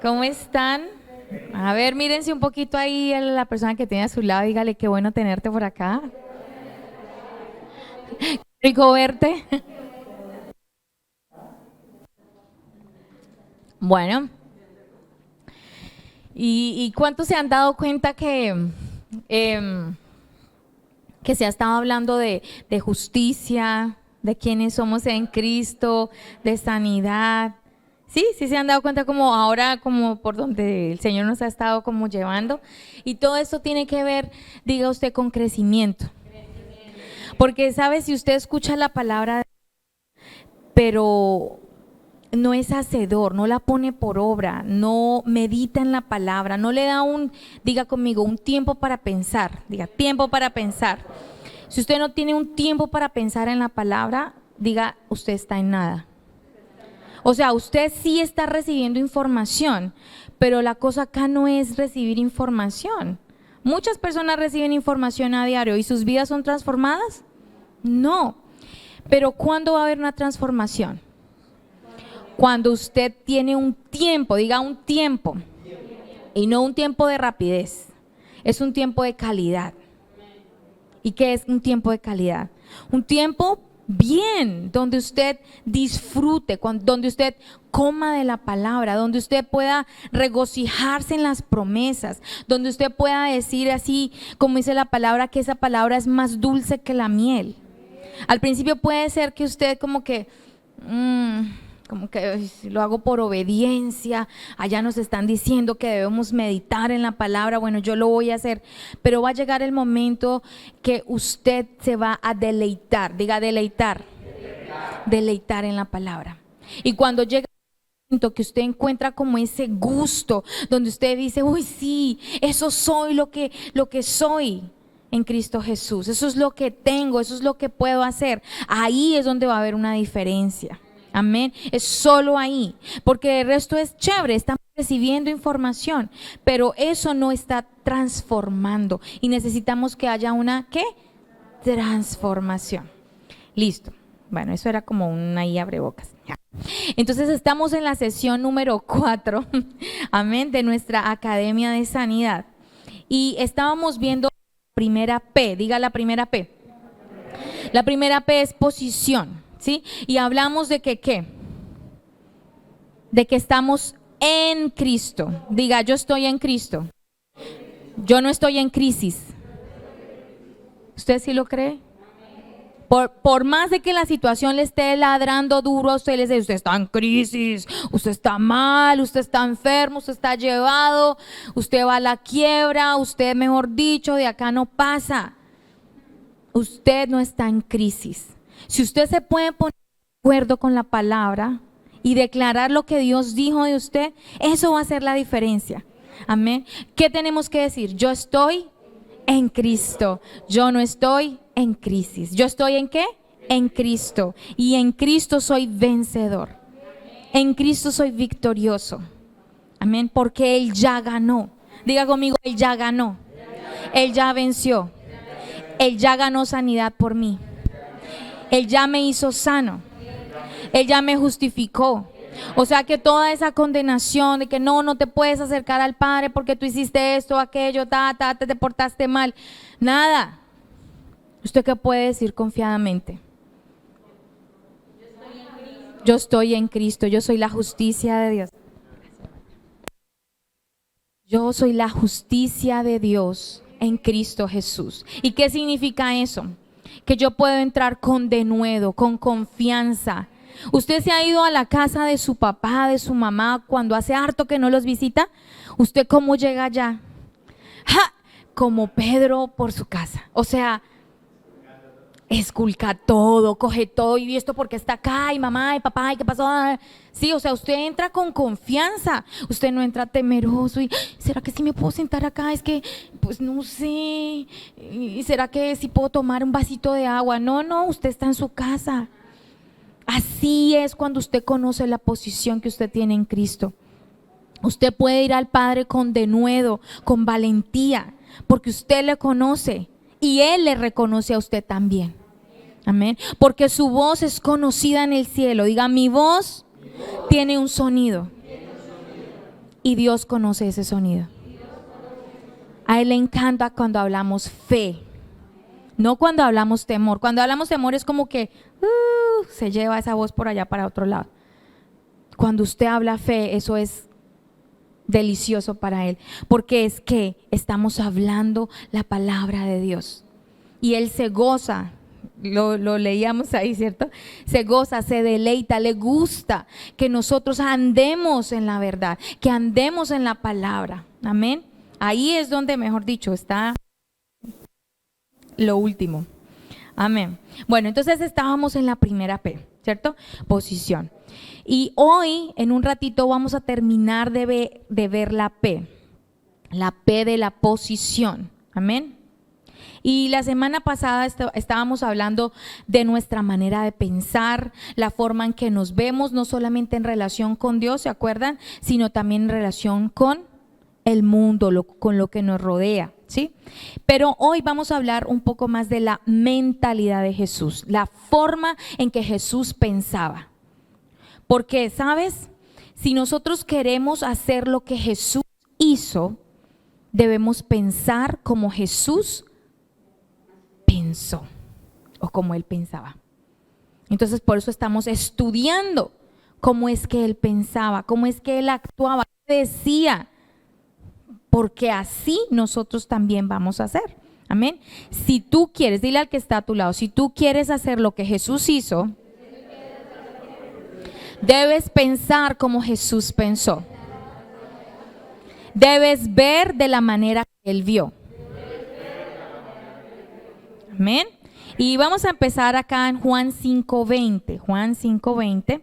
¿Cómo están? A ver, mírense un poquito ahí a la persona que tiene a su lado, dígale qué bueno tenerte por acá. Rico verte. Bueno, ¿y cuántos se han dado cuenta em, que se ha estado hablando de justicia, de quiénes somos en Cristo, de sanidad? Sí, se han dado cuenta como ahora, como por donde el Señor nos ha estado como llevando. Y todo esto tiene que ver, diga usted, con crecimiento. Porque, ¿sabe? Si usted escucha la palabra, pero no es hacedor, no la pone por obra, no medita en la palabra, no le da diga conmigo, un tiempo para pensar, diga, tiempo para pensar. Si usted no tiene un tiempo para pensar en la palabra, diga, usted está en nada. O sea, usted sí está recibiendo información, pero la cosa acá no es recibir información. Muchas personas reciben información a diario y sus vidas son transformadas. No, pero ¿cuándo va a haber una transformación? Cuando usted tiene un tiempo, diga un tiempo, y no un tiempo de rapidez, es un tiempo de calidad. ¿Y qué es un tiempo de calidad? Un tiempo bien, donde usted disfrute, donde usted coma de la palabra, donde usted pueda regocijarse en las promesas, donde usted pueda decir así, como dice la palabra, que esa palabra es más dulce que la miel. Al principio puede ser que usted como que lo hago por obediencia, allá nos están diciendo que debemos meditar en la palabra, bueno, yo lo voy a hacer, pero va a llegar el momento que usted se va a deleitar, diga deleitar en la palabra. Y cuando llega el momento que usted encuentra como ese gusto, donde usted dice, uy sí, eso soy lo que soy en Cristo Jesús, eso es lo que tengo, eso es lo que puedo hacer, ahí es donde va a haber una diferencia. Amén, es solo ahí, porque el resto es chévere, estamos recibiendo información, pero eso no está transformando y necesitamos que haya una, ¿qué? Transformación. Listo, bueno, eso era como una ahí abrebocas. Entonces estamos en la sesión número 4, amén, de nuestra Academia de Sanidad y estábamos viendo la primera P, diga la primera P. La primera P es posición. ¿Sí? Y hablamos de que ¿qué? De que estamos en Cristo. Diga, yo estoy en Cristo. Yo no estoy en crisis. ¿Usted sí lo cree? Por más de que la situación le esté ladrando duro a usted, le dice, usted está en crisis, usted está mal, usted está enfermo, usted está llevado, usted va a la quiebra, usted, mejor dicho, de acá no pasa. Usted no está en crisis. Si usted se puede poner de acuerdo con la palabra y declarar lo que Dios dijo de usted, eso va a hacer la diferencia. Amén. ¿Qué tenemos que decir? Yo estoy en Cristo. Yo no estoy en crisis. ¿Yo estoy en qué? En Cristo. Y en Cristo soy vencedor. En Cristo soy victorioso. Amén. Porque Él ya ganó. Diga conmigo, Él ya ganó. Él ya venció. Él ya ganó sanidad por mí. Él ya me hizo sano. Él ya me justificó. O sea que toda esa condenación de que no te puedes acercar al Padre porque tú hiciste esto, aquello, te portaste mal. Nada. ¿Usted qué puede decir confiadamente? Yo estoy en Cristo. Yo soy la justicia de Dios. Yo soy la justicia de Dios en Cristo Jesús. ¿Y qué significa eso? Que yo puedo entrar con denuedo, con confianza. ¿Usted se ha ido a la casa de su papá, de su mamá, cuando hace harto que no los visita? ¿Usted cómo llega allá? ¡Ja! Como Pedro por su casa. O sea, esculca todo, coge todo y esto porque está acá, y mamá, y papá, y qué pasó. Sí, o sea, usted entra con confianza, usted no entra temeroso y ¿será que sí me puedo sentar acá? Es que, pues no sé, ¿y será que sí puedo tomar un vasito de agua? No, usted está en su casa. Así es cuando usted conoce la posición que usted tiene en Cristo. Usted puede ir al Padre con denuedo, con valentía, porque usted le conoce. Y Él le reconoce a usted también. Amén. Porque su voz es conocida en el cielo. Diga, mi voz tiene un sonido. Y Dios conoce ese sonido. A Él le encanta cuando hablamos fe, no cuando hablamos temor. Cuando hablamos temor es como que se lleva esa voz por allá para otro lado. Cuando usted habla fe, eso es delicioso para Él, porque es que estamos hablando la palabra de Dios y Él se goza. Lo leíamos ahí, ¿cierto? Se goza, se deleita, le gusta que nosotros andemos en la verdad, que andemos en la palabra. Amén. Ahí es donde, mejor dicho, está lo último. Amén. Bueno, entonces estábamos en la primera P, ¿cierto? Posición. Y hoy, en un ratito, vamos a terminar de ver la P de la posición. Amén. Y la semana pasada estábamos hablando de nuestra manera de pensar, la forma en que nos vemos, no solamente en relación con Dios, ¿se acuerdan? Sino también en relación con el mundo, con lo que nos rodea, ¿sí? Pero hoy vamos a hablar un poco más de la mentalidad de Jesús, la forma en que Jesús pensaba. Porque, ¿sabes? Si nosotros queremos hacer lo que Jesús hizo, debemos pensar como Jesús pensó o como Él pensaba. Entonces, por eso estamos estudiando cómo es que Él pensaba, cómo es que Él actuaba, qué decía, porque así nosotros también vamos a hacer. Amén. Si tú quieres, dile al que está a tu lado, si tú quieres hacer lo que Jesús hizo, debes pensar como Jesús pensó. Debes ver de la manera que Él vio. Amén. Y vamos a empezar acá en Juan 5:20. Juan 5:20.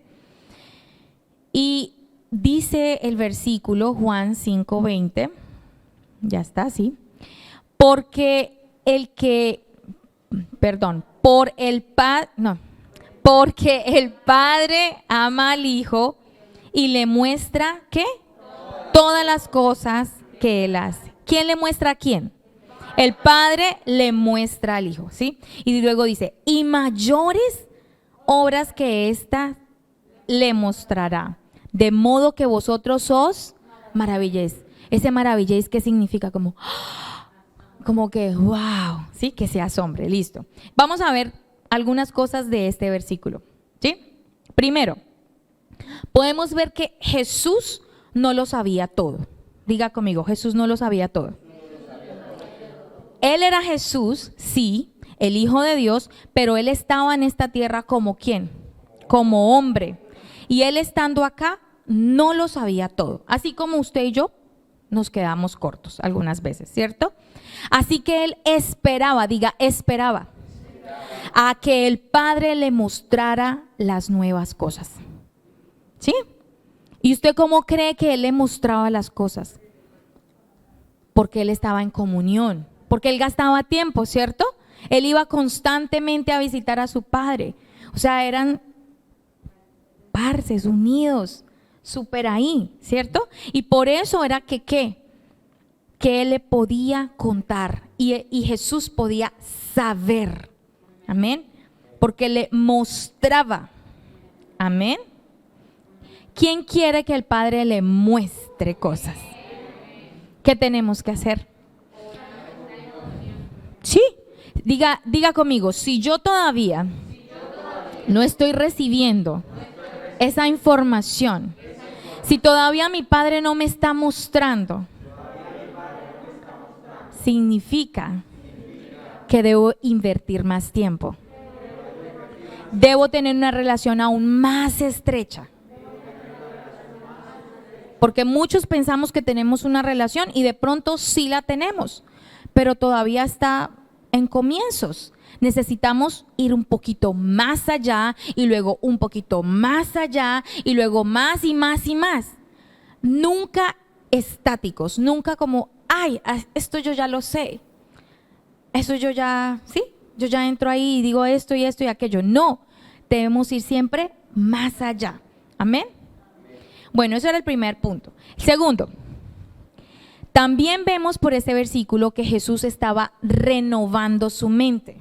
Y dice el versículo, Juan 5:20. Ya está, sí. Porque el Padre ama al Hijo y le muestra, ¿qué? Todas las cosas que Él hace. ¿Quién le muestra a quién? El Padre le muestra al Hijo, ¿sí? Y luego dice, y mayores obras que esta le mostrará, de modo que vosotros os maravilléis. Ese maravilléis, ¿qué significa? Como que, wow, ¿sí? Que se asombre, listo. Vamos a ver algunas cosas de este versículo, ¿sí? Primero, podemos ver que Jesús no lo sabía todo. Diga conmigo, Jesús no lo sabía todo. Él era Jesús, sí, el Hijo de Dios, pero Él estaba en esta tierra como ¿quién? Como hombre. Y Él estando acá no lo sabía todo. Así como usted y yo nos quedamos cortos algunas veces, ¿cierto? Así que Él esperaba, diga, esperaba a que el Padre le mostrara las nuevas cosas. ¿Sí? ¿Y usted cómo cree que Él le mostraba las cosas? Porque Él estaba en comunión. Porque Él gastaba tiempo, ¿cierto? Él iba constantemente a visitar a su Padre. O sea, eran parces, unidos, súper ahí, ¿cierto? Y por eso era que Él le podía contar y Jesús podía saber. Amén. Porque le mostraba. Amén. ¿Quién quiere que el Padre le muestre cosas? ¿Qué tenemos que hacer? Sí, diga conmigo, si yo todavía no estoy recibiendo esa información, si todavía mi Padre no me está mostrando, significa que debo invertir más tiempo. Debo tener una relación aún más estrecha. Porque muchos pensamos que tenemos una relación y de pronto sí la tenemos, pero todavía está en comienzos. Necesitamos ir un poquito más allá y luego un poquito más allá y luego más y más y más. Nunca estáticos, nunca como, ay, esto yo ya lo sé. Eso yo ya entro ahí y digo esto y esto y aquello. No, debemos ir siempre más allá. Amén. Bueno, eso era el primer punto. Segundo, también vemos por este versículo que Jesús estaba renovando su mente.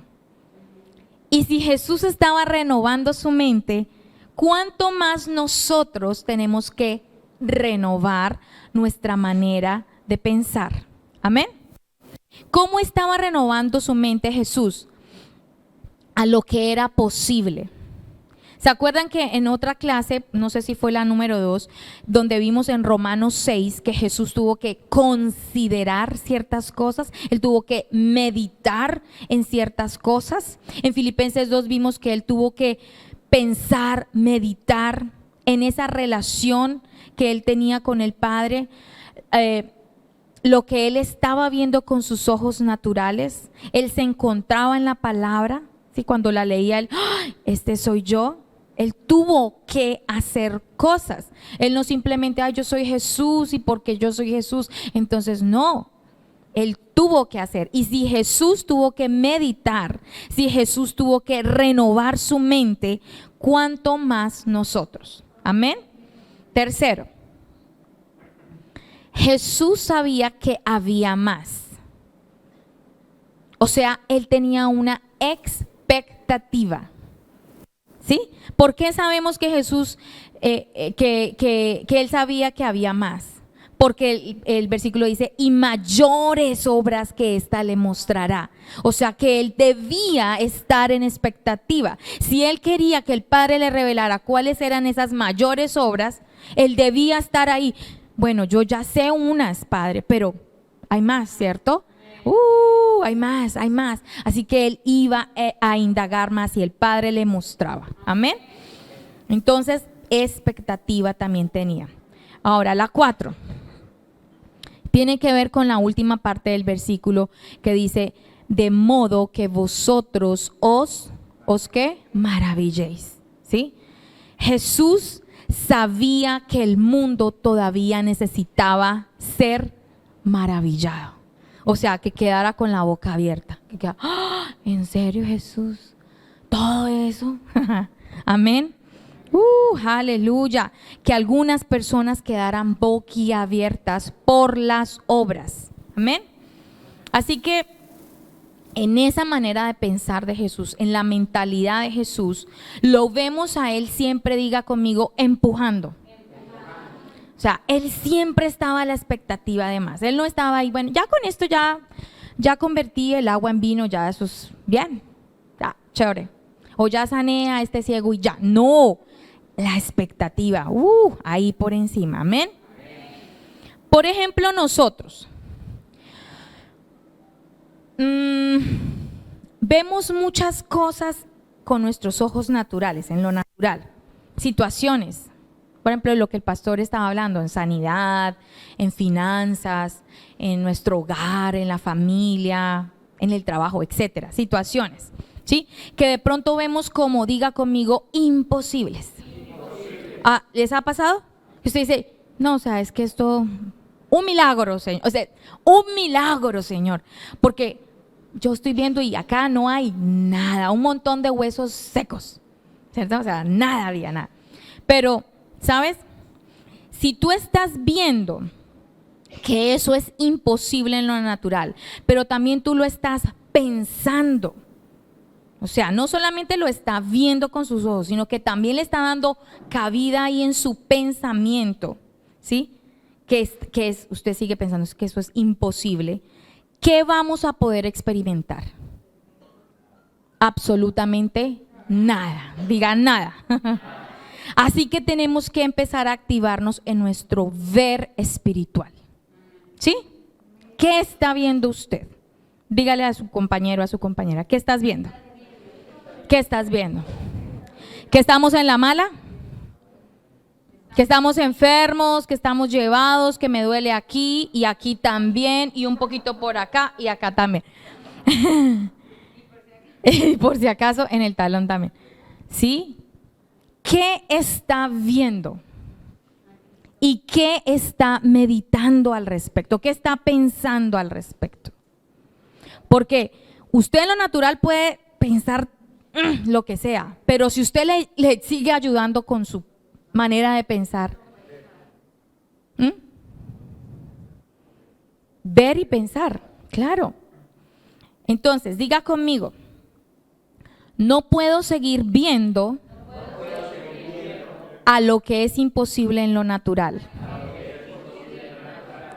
Y si Jesús estaba renovando su mente, ¿cuánto más nosotros tenemos que renovar nuestra manera de pensar. Amén. ¿Cómo estaba renovando su mente Jesús? A lo que era posible. ¿Se acuerdan que en otra clase, no sé si fue la número 2, donde vimos en Romanos 6 que Jesús tuvo que considerar ciertas cosas? Él tuvo que meditar en ciertas cosas. En Filipenses 2 vimos que él tuvo que pensar, meditar en esa relación que él tenía con el Padre, lo que él estaba viendo con sus ojos naturales. Él se encontraba en la palabra, ¿sí? Cuando la leía él, ¡ay! Este soy yo. Él tuvo que hacer cosas. Él no simplemente, ay, yo soy Jesús y porque yo soy Jesús, entonces no. Él tuvo que hacer. Y si Jesús tuvo que meditar, si Jesús tuvo que renovar su mente, ¿cuánto más nosotros? Amén. Tercero, Jesús sabía que había más. O sea, él tenía una expectativa. ¿Sí? ¿Por qué sabemos que Jesús, que él sabía que había más? Porque el versículo dice, y mayores obras que ésta le mostrará. O sea que él debía estar en expectativa. Si él quería que el Padre le revelara cuáles eran esas mayores obras, él debía estar ahí. Bueno, yo ya sé unas, Padre, pero hay más, ¿cierto? Hay más, hay más. Así que él iba a indagar más y el Padre le mostraba. Amén. Entonces, expectativa también tenía. Ahora, la 4. Tiene que ver con la última parte del versículo que dice, de modo que vosotros os ¿qué? Maravilléis. ¿Sí? Jesús sabía que el mundo todavía necesitaba ser maravillado. O sea, que quedara con la boca abierta. Que quedara, ¡oh! ¿En serio, Jesús? ¿Todo eso? Amén. Aleluya. Que algunas personas quedaran boquiabiertas por las obras. Amén. Así que en esa manera de pensar de Jesús, en la mentalidad de Jesús, lo vemos a él siempre, diga conmigo, empujando. O sea, él siempre estaba a la expectativa de más. Él no estaba ahí, bueno, ya con esto ya convertí el agua en vino, ya eso es bien, ya, chévere. O ya sané a este ciego y ya. No, la expectativa, ahí por encima, amén. Por ejemplo, nosotros vemos muchas cosas con nuestros ojos naturales, en lo natural, situaciones. Por ejemplo, lo que el pastor estaba hablando, en sanidad, en finanzas, en nuestro hogar, en la familia, en el trabajo, etcétera. Situaciones, ¿sí? Que de pronto vemos como, diga conmigo, imposibles. ¿Les ha pasado? Que usted dice, no, o sea, es que esto, un milagro, Señor. O sea, un milagro, Señor. Porque yo estoy viendo y acá no hay nada, un montón de huesos secos, ¿cierto? O sea, nada había, nada. Pero ¿sabes? Si tú estás viendo que eso es imposible en lo natural, pero también tú lo estás pensando, o sea, no solamente lo está viendo con sus ojos, sino que también le está dando cabida ahí en su pensamiento, ¿sí? Usted sigue pensando que eso es imposible. ¿Qué vamos a poder experimentar? Absolutamente nada. Diga nada. Así que tenemos que empezar a activarnos en nuestro ver espiritual. ¿Sí? ¿Qué está viendo usted? Dígale a su compañero, a su compañera, ¿qué estás viendo? ¿Qué estás viendo? ¿Que estamos en la mala? ¿Que estamos enfermos? ¿Que estamos llevados? ¿Que me duele aquí y aquí también? Y un poquito por acá y acá también. Y por si acaso en el talón también. ¿Sí? ¿Qué está viendo? ¿Y qué está meditando al respecto? ¿Qué está pensando al respecto? Porque usted en lo natural puede pensar lo que sea, pero si usted le sigue ayudando con su manera de pensar, ver y pensar, claro. Entonces, diga conmigo, no puedo seguir viendo a lo que es imposible en lo natural.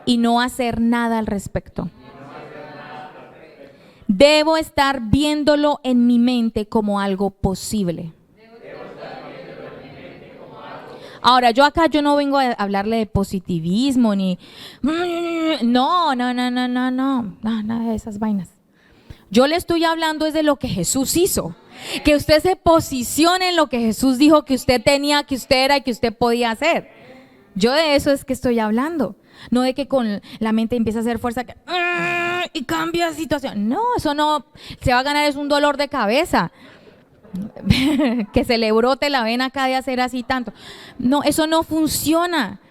y no hacer nada al respecto. Debo estar viéndolo en mi mente como algo posible. Ahora, yo no vengo a hablarle de positivismo ni no, nada de esas vainas. Yo le estoy hablando es de lo que Jesús hizo. Que usted se posicione en lo que Jesús dijo que usted tenía, que usted era y que usted podía hacer. Yo de eso es que estoy hablando. No de que con la mente empieza a hacer fuerza y cambia la situación. No, eso no. Se va a ganar es un dolor de cabeza. Que se le brote la vena acá de hacer así tanto. No, eso no funciona.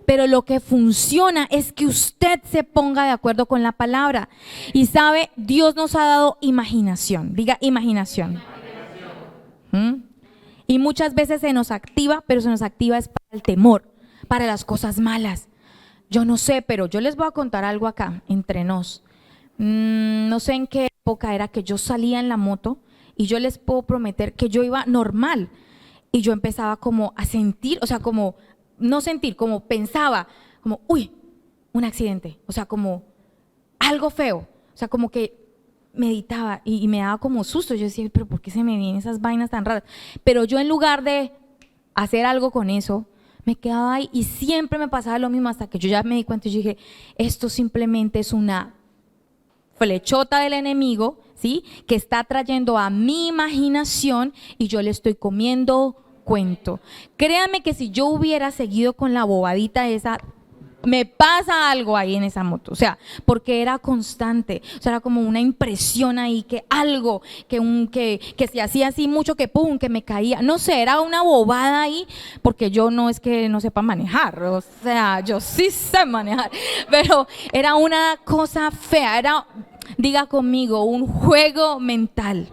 Pero lo que funciona es que usted se ponga de acuerdo con la palabra. Y sabe, Dios nos ha dado imaginación. Diga imaginación. Y muchas veces se nos activa, pero se nos activa es para el temor, para las cosas malas. Yo no sé, pero yo les voy a contar algo acá, entre nos. No sé en qué época era que yo salía en la moto y yo les puedo prometer que yo iba normal y yo empezaba como a sentir, o sea, como, no sentir, como pensaba, como, uy, un accidente, o sea, como algo feo, o sea, como que meditaba y me daba como susto. Yo decía, pero ¿por qué se me vienen esas vainas tan raras? Pero yo en lugar de hacer algo con eso, me quedaba ahí y siempre me pasaba lo mismo hasta que yo ya me di cuenta y yo dije, esto simplemente es una flechota del enemigo, ¿sí? Que está trayendo a mi imaginación y yo le estoy comiendo cuento. Créanme que si yo hubiera seguido con la bobadita esa, me pasa algo ahí en esa moto, o sea, porque era constante, o sea, era como una impresión ahí que algo, que se hacía así mucho que pum, que me caía, no sé, era una bobada ahí, porque yo no es que no sepa manejar, o sea, yo sí sé manejar, pero era una cosa fea, era, diga conmigo, un juego mental.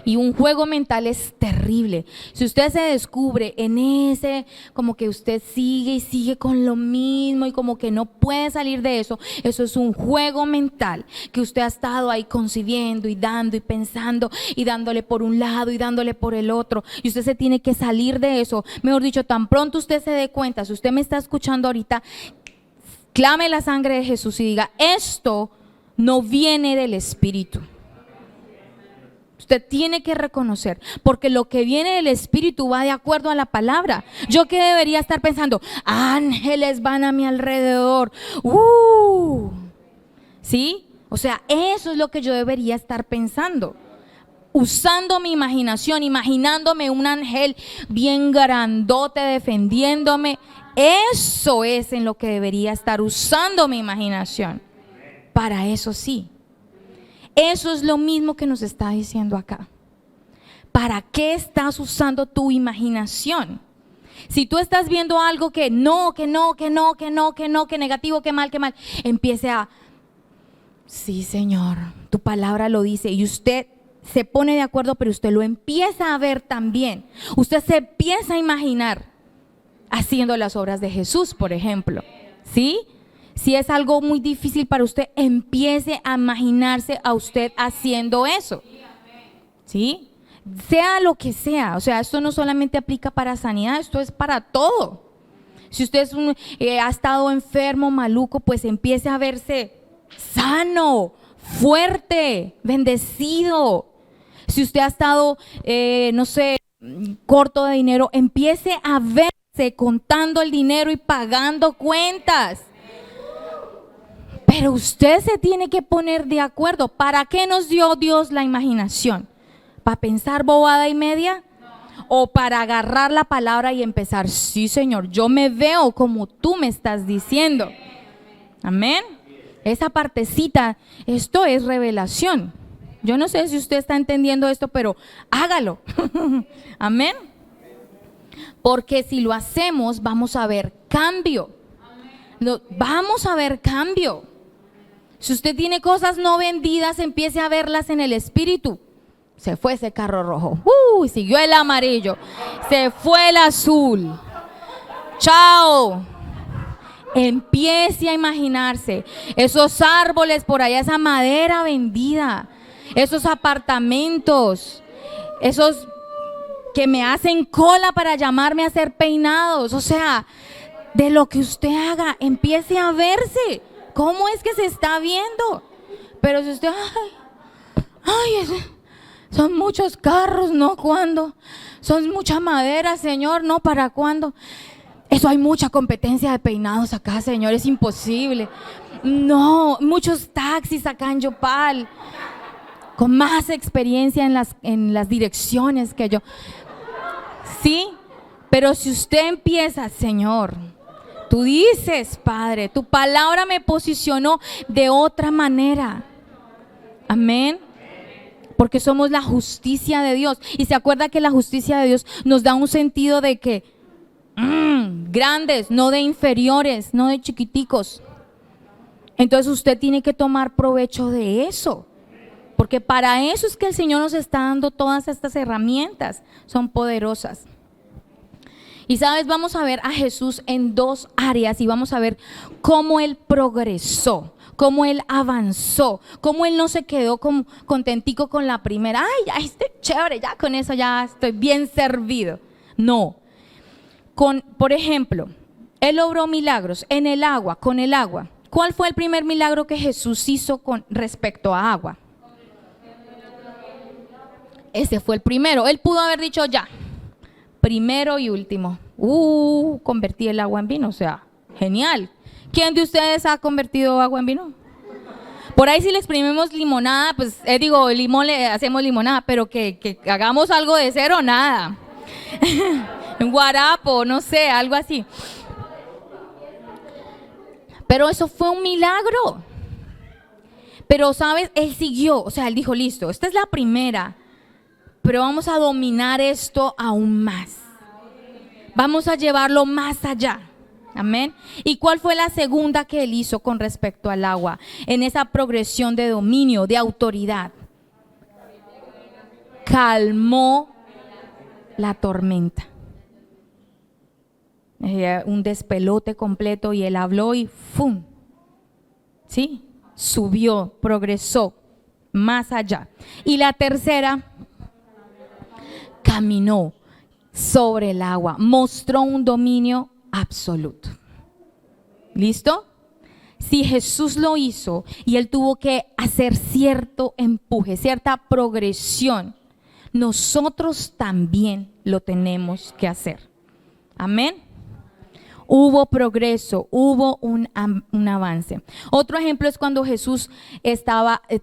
Y un juego mental es terrible. Si usted se descubre en ese, como que usted sigue y sigue con lo mismo y como que no puede salir de eso, eso es un juego mental que usted ha estado ahí concibiendo y dando y pensando y dándole por un lado y dándole por el otro. Y usted se tiene que salir de eso. Mejor dicho, tan pronto usted se dé cuenta, si usted me está escuchando ahorita, clame la sangre de Jesús y diga, esto no viene del Espíritu. Usted tiene que reconocer, porque lo que viene del Espíritu va de acuerdo a la palabra. Yo que debería estar pensando, ángeles van a mi alrededor. ¿Sí? O sea, eso es lo que yo debería estar pensando. Usando mi imaginación, imaginándome un ángel bien grandote defendiéndome. Eso es en lo que debería estar usando mi imaginación. Para eso sí. Eso es lo mismo que nos está diciendo acá. ¿Para qué estás usando tu imaginación? Si tú estás viendo algo que negativo, que mal, empiece a, sí, Señor, tu palabra lo dice, y usted se pone de acuerdo, pero usted lo empieza a ver también. Usted se empieza a imaginar haciendo las obras de Jesús, por ejemplo, ¿sí? Si es algo muy difícil para usted, empiece a imaginarse a usted haciendo eso, ¿sí? Sea lo que sea, o sea, esto no solamente aplica para sanidad, esto es para todo. Si usted ha estado enfermo, maluco, pues empiece a verse sano, fuerte, bendecido. Si usted ha estado, no sé, corto de dinero, empiece a verse contando el dinero y pagando cuentas. Pero usted se tiene que poner de acuerdo. ¿Para qué nos dio Dios la imaginación? ¿Para pensar bobada y media? ¿O para agarrar la palabra y empezar? Sí, Señor, yo me veo como tú me estás diciendo. Amén. Esa partecita, esto es revelación. Yo no sé si usted está entendiendo esto, pero hágalo. Amén. Porque si lo hacemos, vamos a ver cambio. Vamos a ver cambio. Si usted tiene cosas no vendidas, empiece a verlas en el Espíritu. Se fue ese carro rojo. Siguió el amarillo. Se fue el azul. Chao. Empiece a imaginarse esos árboles por allá, esa madera vendida, esos apartamentos, esos que me hacen cola para llamarme a ser peinados. O sea, de lo que usted haga, empiece a verse. ¿Cómo es que se está viendo? Pero si usted, son muchos carros, ¿no? ¿Cuándo? Son mucha madera, Señor, ¿no? ¿Para cuándo? Eso, hay mucha competencia de peinados acá, Señor, es imposible. No, muchos taxis acá en Yopal, con más experiencia en las direcciones que yo. Sí, pero si usted empieza, Señor, tú dices, Padre, tu palabra me posicionó de otra manera. Amén. Porque somos la justicia de Dios. Y se acuerda que la justicia de Dios nos da un sentido de que grandes, no de inferiores, no de chiquiticos. Entonces usted tiene que tomar provecho de eso. Porque para eso es que el Señor nos está dando todas estas herramientas. Son poderosas. Y sabes, vamos a ver a Jesús en dos áreas y vamos a ver cómo Él progresó, cómo Él avanzó, cómo Él no se quedó contentico con la primera. Ay, ya estoy chévere, ya con eso ya estoy bien servido. No. Por ejemplo, Él obró milagros en el agua, con el agua. ¿Cuál fue el primer milagro que Jesús hizo con respecto a agua? Ese fue el primero. Él pudo haber dicho ya, primero y último. Convertí el agua en vino, o sea, genial. ¿Quién de ustedes ha convertido agua en vino? Por ahí si le exprimimos limonada, pues limón le hacemos limonada, pero que hagamos algo de cero, nada. Un guarapo, no sé, algo así. Pero eso fue un milagro. Pero, ¿sabes? Él siguió, o sea, él dijo, listo, esta es la primera, pero vamos a dominar esto aún más. Vamos a llevarlo más allá. Amén. ¿Y cuál fue la segunda que él hizo con respecto al agua? En esa progresión de dominio, de autoridad. Calmó la tormenta. Un despelote completo y él habló y ¡fum! ¿Sí? Subió, progresó más allá. Y la tercera, caminó sobre el agua, mostró un dominio absoluto. ¿Listo? Si Jesús lo hizo y él tuvo que hacer cierto empuje, cierta progresión, nosotros también lo tenemos que hacer. Amén. Hubo progreso, hubo un avance. Otro ejemplo es cuando Jesús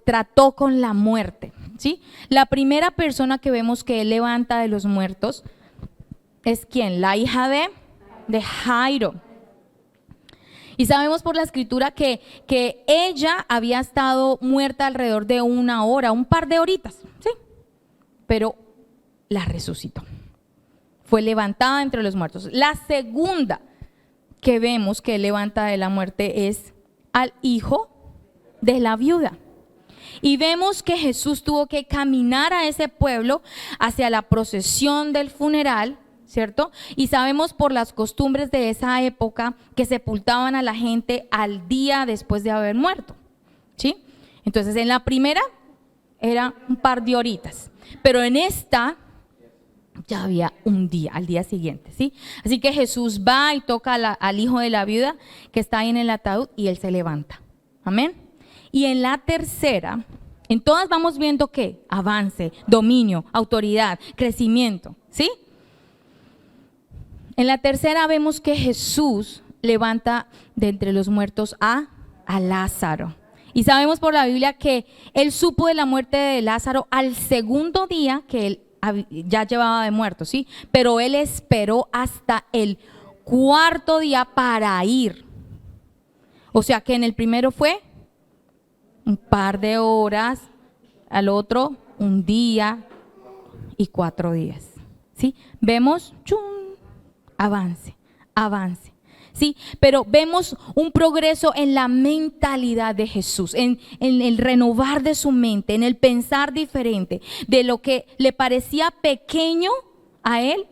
trató con la muerte, ¿sí? La primera persona que vemos que él levanta de los muertos es ¿quién? La hija de Jairo. Y sabemos por la escritura que ella había estado muerta alrededor de una hora, un par de horitas, ¿sí? Pero la resucitó. Fue levantada entre los muertos. La segunda que vemos que levanta de la muerte es al hijo de la viuda. Y vemos que Jesús tuvo que caminar a ese pueblo hacia la procesión del funeral, ¿cierto? Y sabemos por las costumbres de esa época que sepultaban a la gente al día después de haber muerto, ¿sí? Entonces en la primera era un par de horitas, pero en esta ya había un día, al día siguiente, ¿sí? Así que Jesús va y toca al hijo de la viuda que está ahí en el ataúd y él se levanta. Amén. Y en la tercera, en todas vamos viendo que avance, dominio, autoridad, crecimiento, ¿sí? En la tercera vemos que Jesús levanta de entre los muertos a Lázaro. Y sabemos por la Biblia que él supo de la muerte de Lázaro al segundo día que él ya llevaba de muerto, ¿sí? Pero él esperó hasta el cuarto día para ir. O sea que en el primero fue un par de horas, al otro un día y 4 días, ¿sí? Vemos, avance, ¿sí? Pero vemos un progreso en la mentalidad de Jesús, en el renovar de su mente, en el pensar diferente, de lo que le parecía pequeño a él,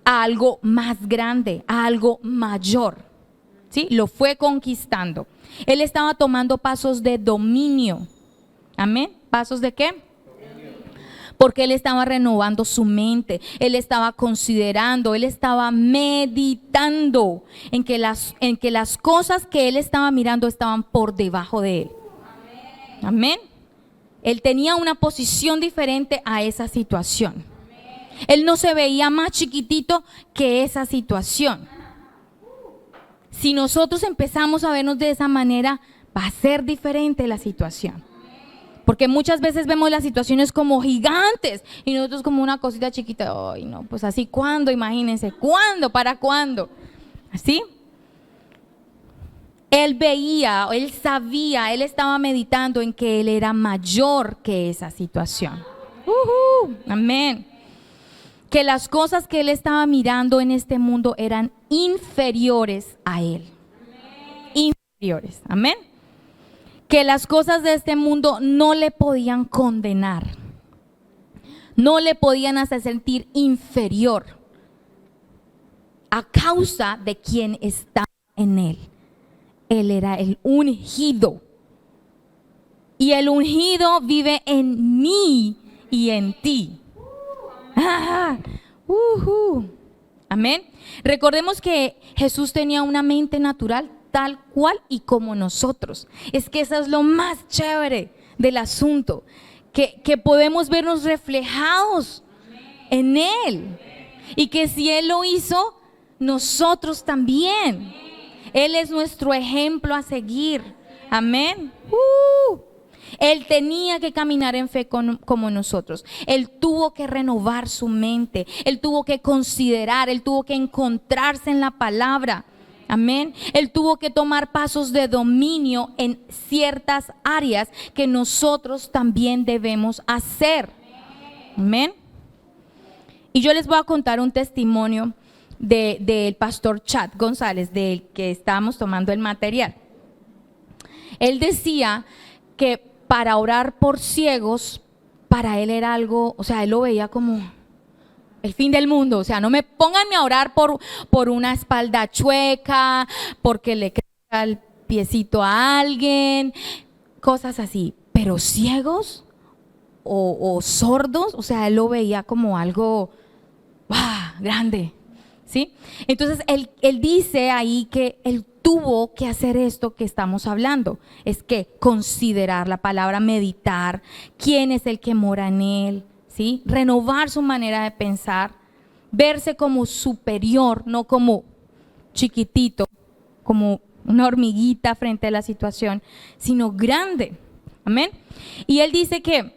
a algo más grande, a algo mayor, ¿sí? Lo fue conquistando. Él estaba tomando pasos de dominio. Amén. ¿Pasos de qué? porque él estaba renovando su mente, él estaba considerando, él estaba meditando en que las cosas que él estaba mirando estaban por debajo de él. Amén. Él tenía una posición diferente a esa situación. Él no se veía más chiquitito que esa situación. Si nosotros empezamos a vernos de esa manera, va a ser diferente la situación. Porque muchas veces vemos las situaciones como gigantes y nosotros como una cosita chiquita. Ay, no, pues así, ¿cuándo? Imagínense, ¿cuándo? ¿Para cuándo? ¿Así? Él veía, él sabía, él estaba meditando en que él era mayor que esa situación. Amén. Que las cosas que él estaba mirando en este mundo eran inferiores a él. Inferiores. Amén. Que las cosas de este mundo no le podían condenar. No le podían hacer sentir inferior a causa de quien está en él. Él era el ungido. Y el ungido vive en mí y en ti. Amén. Recordemos que Jesús tenía una mente natural tal cual y como nosotros. Es que eso es lo más chévere del asunto. Que podemos vernos reflejados en Él. Y que si Él lo hizo, nosotros también. Él es nuestro ejemplo a seguir. Amén. Él tenía que caminar en fe como nosotros. Él tuvo que renovar su mente. Él tuvo que considerar. Él tuvo que encontrarse en la palabra. Amén. Él tuvo que tomar pasos de dominio en ciertas áreas que nosotros también debemos hacer. Amén. Y yo les voy a contar un testimonio del pastor Chad González, del que estábamos tomando el material. Él decía que para orar por ciegos, para él era algo, o sea, él lo veía como el fin del mundo. O sea, no me pónganme a orar por una espalda chueca, porque le crezca el piecito a alguien, cosas así. Pero ciegos o sordos, o sea, él lo veía como algo grande. ¿Sí? Entonces él dice ahí que él tuvo que hacer esto que estamos hablando, es que considerar la palabra, meditar, quién es el que mora en él, ¿sí? Renovar su manera de pensar, verse como superior, no como chiquitito, como una hormiguita frente a la situación, sino grande. Amén. Y él dice que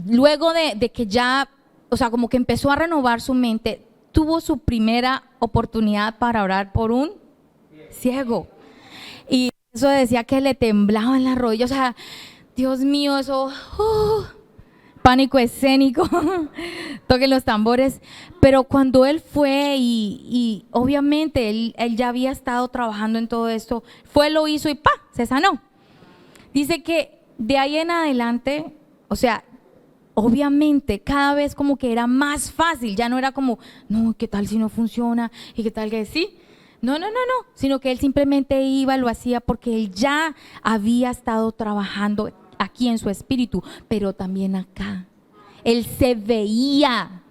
luego de que ya, o sea, como que empezó a renovar su mente, tuvo su primera oportunidad para orar por un ciego. Y eso decía que le temblaba en las rodillas. O sea, Dios mío, eso, pánico escénico, toquen los tambores. Pero cuando él fue y obviamente él ya había estado trabajando en todo esto, fue, lo hizo y se sanó. Dice que de ahí en adelante, o sea, obviamente cada vez como que era más fácil, ya no era como, no, ¿qué tal si no funciona? ¿Y qué tal que sí? No, sino que él simplemente iba, lo hacía porque él ya había estado trabajando aquí en su espíritu, pero también acá. Él se veía,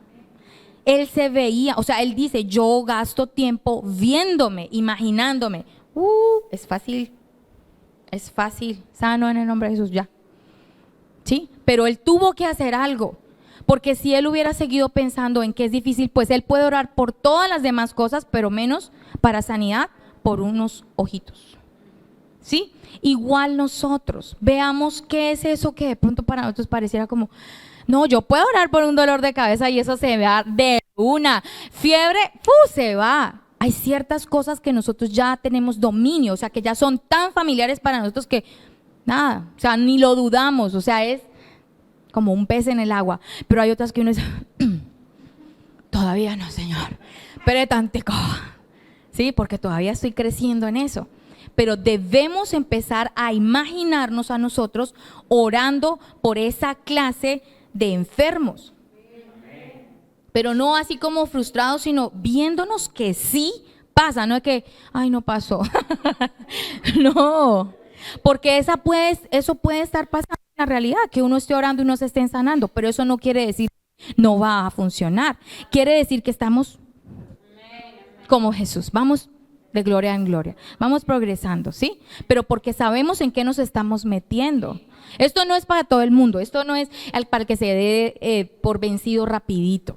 o sea, él dice, yo gasto tiempo viéndome, imaginándome. Es fácil, sano en el nombre de Jesús, ya. ¿Sí? Pero él tuvo que hacer algo, porque si él hubiera seguido pensando en que es difícil, pues él puede orar por todas las demás cosas, pero menos para sanidad por unos ojitos. ¿Sí? Igual nosotros, veamos qué es eso que de pronto para nosotros pareciera como, no, yo puedo orar por un dolor de cabeza y eso se va de una, fiebre, se va. Hay ciertas cosas que nosotros ya tenemos dominio, o sea, que ya son tan familiares para nosotros que nada, o sea, ni lo dudamos, o sea, es como un pez en el agua. Pero hay otras que uno dice, todavía no, Señor, pero tantico, sí, porque todavía estoy creciendo en eso. Pero debemos empezar a imaginarnos a nosotros orando por esa clase de enfermos. Pero no así como frustrados, sino viéndonos que sí pasa, no es que, ay, no pasó. No. Porque eso puede estar pasando la realidad, que uno esté orando y no se estén sanando, pero eso no quiere decir que no va a funcionar. Quiere decir que estamos como Jesús, vamos de gloria en gloria, vamos progresando, ¿sí? Pero porque sabemos en qué nos estamos metiendo. Esto no es para todo el mundo, esto no es para el que se dé por vencido rapidito,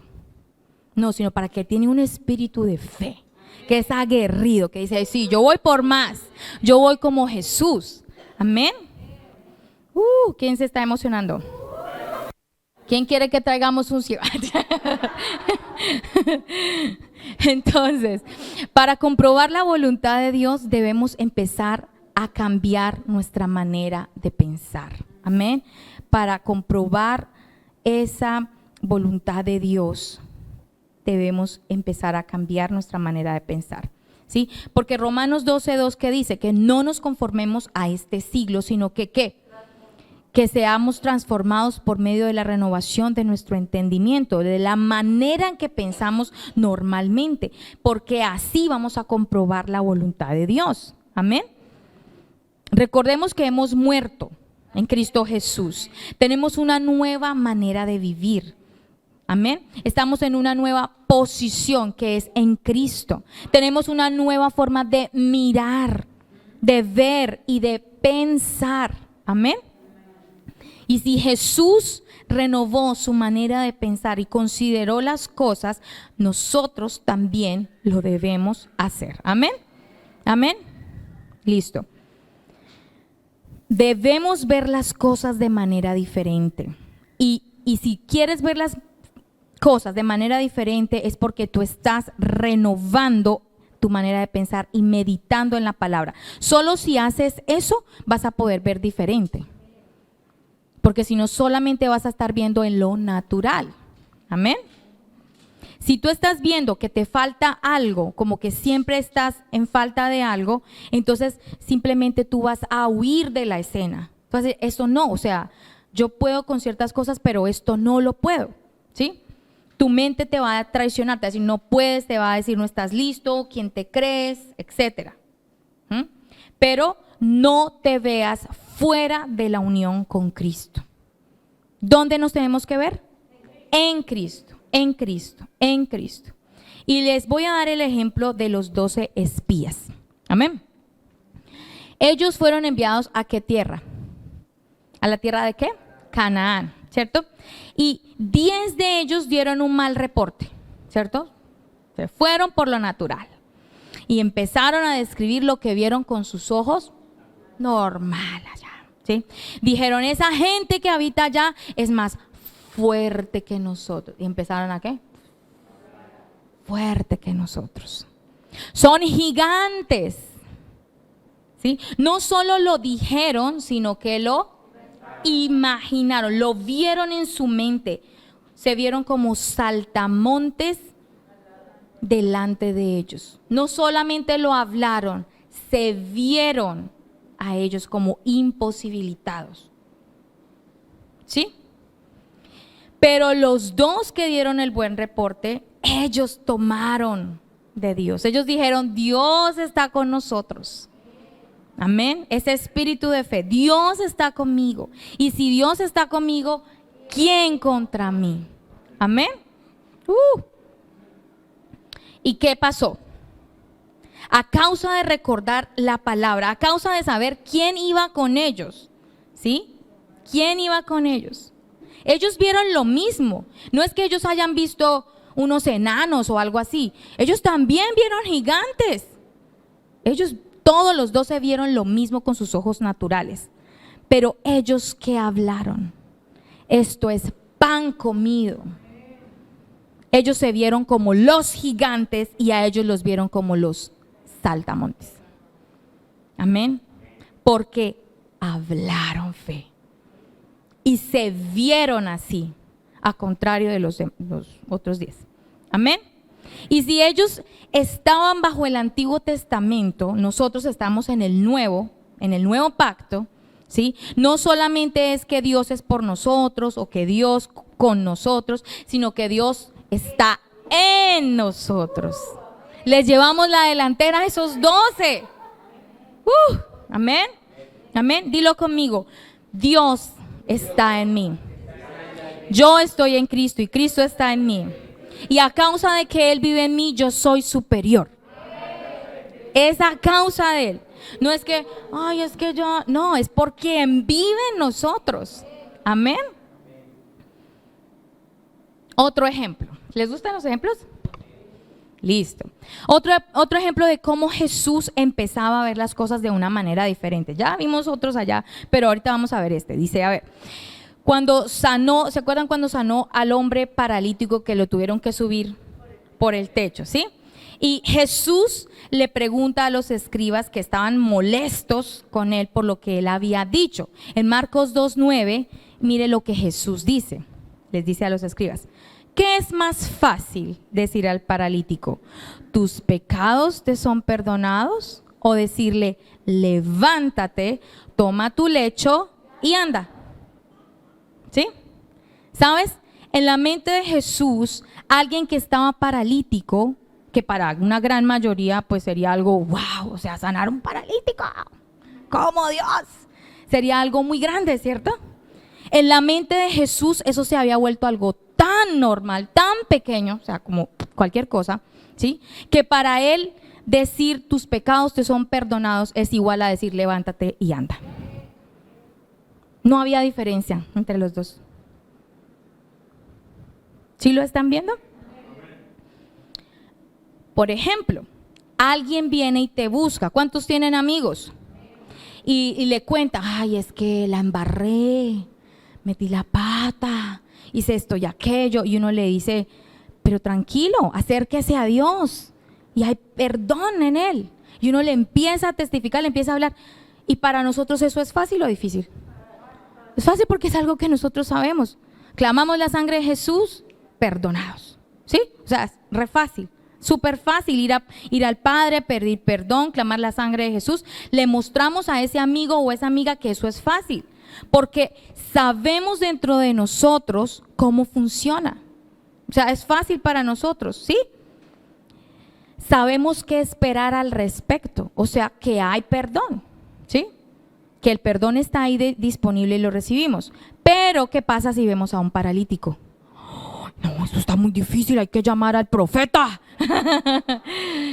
no, sino para el que tiene un espíritu de fe, que es aguerrido, que dice, sí, yo voy por más, yo voy como Jesús, amén. ¿Quién se está emocionando? ¿Quién quiere que traigamos un cielo? Entonces, para comprobar la voluntad de Dios debemos empezar a cambiar nuestra manera de pensar. Amén. Para comprobar esa voluntad de Dios debemos empezar a cambiar nuestra manera de pensar. ¿Sí? Porque Romanos 12:2 que dice que no nos conformemos a este siglo, sino que ¿qué? Que seamos transformados por medio de la renovación de nuestro entendimiento, de la manera en que pensamos normalmente, porque así vamos a comprobar la voluntad de Dios. Amén. Recordemos que hemos muerto en Cristo Jesús. Tenemos una nueva manera de vivir. Amén. Estamos en una nueva posición que es en Cristo. Tenemos una nueva forma de mirar, de ver y de pensar. Amén. Y si Jesús renovó su manera de pensar y consideró las cosas, nosotros también lo debemos hacer. Amén. Amén. Listo. Debemos ver las cosas de manera diferente. Y si quieres ver las cosas de manera diferente es porque tú estás renovando tu manera de pensar y meditando en la palabra. Solo si haces eso vas a poder ver diferente. Porque si no, solamente vas a estar viendo en lo natural. Amén. Si tú estás viendo que te falta algo, como que siempre estás en falta de algo, entonces simplemente tú vas a huir de la escena. Entonces, eso no, o sea, yo puedo con ciertas cosas, pero esto no lo puedo, ¿sí? Tu mente te va a traicionar, te va a decir no puedes, te va a decir no estás listo, quién te crees, etcétera. Pero no te veas fuera de la unión con Cristo. ¿Dónde nos tenemos que ver? En Cristo, en Cristo, en Cristo. Y les voy a dar el ejemplo de los 12 espías. Amén. Ellos fueron enviados ¿a qué tierra? ¿A la tierra de qué? Canaán, ¿cierto? Y 10 de ellos dieron un mal reporte, ¿cierto? Se fueron por lo natural. Y empezaron a describir lo que vieron con sus ojos normal allá, ¿sí? Dijeron, esa gente que habita allá es más fuerte que nosotros. Y empezaron ¿a qué? Fuerte que nosotros. Son gigantes, ¿sí? No solo lo dijeron, sino que lo imaginaron, lo vieron en su mente. Se vieron como saltamontes delante de ellos. No solamente lo hablaron, se vieron a ellos como imposibilitados. ¿Sí? Pero los dos que dieron el buen reporte, ellos tomaron de Dios. Ellos dijeron, Dios está con nosotros. Amén. Ese espíritu de fe, Dios está conmigo. Y si Dios está conmigo, ¿quién contra mí? Amén. ¿Y qué pasó? A causa de recordar la palabra, a causa de saber quién iba con ellos, ¿sí? ¿Quién iba con ellos? Ellos vieron lo mismo. No es que ellos hayan visto unos enanos o algo así. Ellos también vieron gigantes. Ellos, todos los 12 vieron lo mismo con sus ojos naturales. Pero ellos, ¿qué hablaron? Esto es pan comido. Ellos se vieron como los gigantes y a ellos los vieron como los saltamontes. Amén. Porque hablaron fe y se vieron así, a contrario de los otros 10. Amén. Y si ellos estaban bajo el Antiguo Testamento, nosotros estamos en el nuevo pacto, ¿sí? No solamente es que Dios es por nosotros o que Dios con nosotros, sino que Dios está en nosotros. Les llevamos la delantera a esos 12. Amén. Amén. Dilo conmigo. Dios está en mí. Yo estoy en Cristo y Cristo está en mí. Y a causa de que Él vive en mí, yo soy superior. Es a causa de Él. No es que, ay, es que yo, no, es porque vive en nosotros. Amén. Otro ejemplo. ¿Les gustan los ejemplos? Listo. Otro ejemplo de cómo Jesús empezaba a ver las cosas de una manera diferente. Ya vimos otros allá, pero ahorita vamos a ver este. Dice, a ver, cuando sanó, ¿se acuerdan cuando sanó al hombre paralítico que lo tuvieron que subir por el techo, sí? Y Jesús le pregunta a los escribas que estaban molestos con él por lo que él había dicho. En Marcos 2:9, mire lo que Jesús dice. Les dice a los escribas, ¿qué es más fácil decir al paralítico? ¿Tus pecados te son perdonados? O decirle, levántate, toma tu lecho y anda. ¿Sí? ¿Sabes? En la mente de Jesús, alguien que estaba paralítico, que para una gran mayoría pues sería algo, wow, o sea, sanar un paralítico, como Dios, sería algo muy grande, ¿cierto? En la mente de Jesús eso se había vuelto algo tan normal, tan pequeño, o sea, como cualquier cosa, ¿sí? Que para él decir tus pecados te son perdonados es igual a decir levántate y anda. No había diferencia entre los dos. ¿Sí lo están viendo? Por ejemplo, alguien viene y te busca. ¿Cuántos tienen amigos? Y le cuenta, ay, es que la embarré, metí la pata, hice esto y aquello. Y uno le dice, pero tranquilo, acérquese a Dios. Y hay perdón en Él. Y uno le empieza a testificar, le empieza a hablar. Y para nosotros eso es fácil o difícil. Es fácil porque es algo que nosotros sabemos. Clamamos la sangre de Jesús, perdonados. ¿Sí? O sea, es re fácil. Súper fácil ir al Padre, pedir perdón, clamar la sangre de Jesús. Le mostramos a ese amigo o esa amiga que eso es fácil, porque sabemos dentro de nosotros cómo funciona. O sea, es fácil para nosotros, ¿sí? Sabemos qué esperar al respecto, o sea, que hay perdón, ¿sí? Que el perdón está ahí disponible y lo recibimos. Pero, ¿qué pasa si vemos a un paralítico? No, esto está muy difícil, hay que llamar al profeta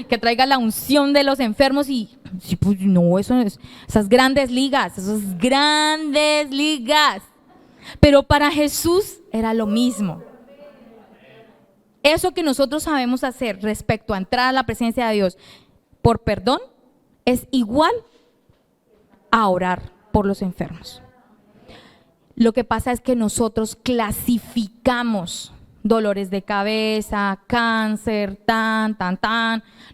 que traiga la unción de los enfermos y sí, pues no, esas grandes ligas. Pero para Jesús era lo mismo. Eso que nosotros sabemos hacer respecto a entrar a la presencia de Dios por perdón es igual a orar por los enfermos. Lo que pasa es que nosotros clasificamos dolores de cabeza, cáncer,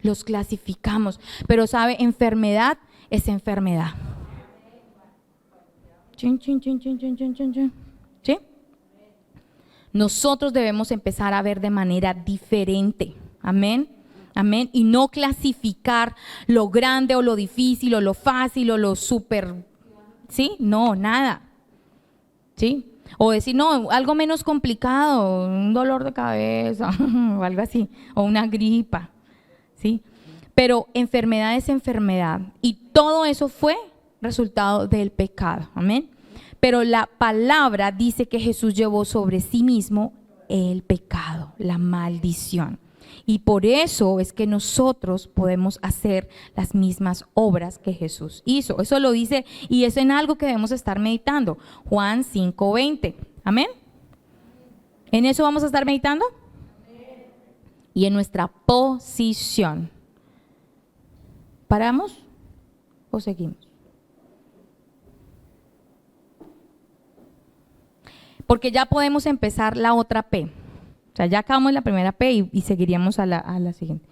los clasificamos. Pero sabe, enfermedad es enfermedad. ¿Sí? Nosotros debemos empezar a ver de manera diferente. Amén. Amén. Y no clasificar lo grande o lo difícil o lo fácil o lo súper. ¿Sí? No, nada. ¿Sí? O decir, no, algo menos complicado, un dolor de cabeza o algo así, o una gripa, ¿sí? Pero enfermedad es enfermedad y todo eso fue resultado del pecado, amén. Pero la palabra dice que Jesús llevó sobre sí mismo el pecado, la maldición. Y por eso es que nosotros podemos hacer las mismas obras que Jesús hizo. Eso lo dice y es en algo que debemos estar meditando. Juan 5:20. Amén. ¿En eso vamos a estar meditando? Y en nuestra posición. ¿Paramos o seguimos? Porque ya podemos empezar la otra P. O sea, ya acabamos la primera P y seguiríamos a la siguiente.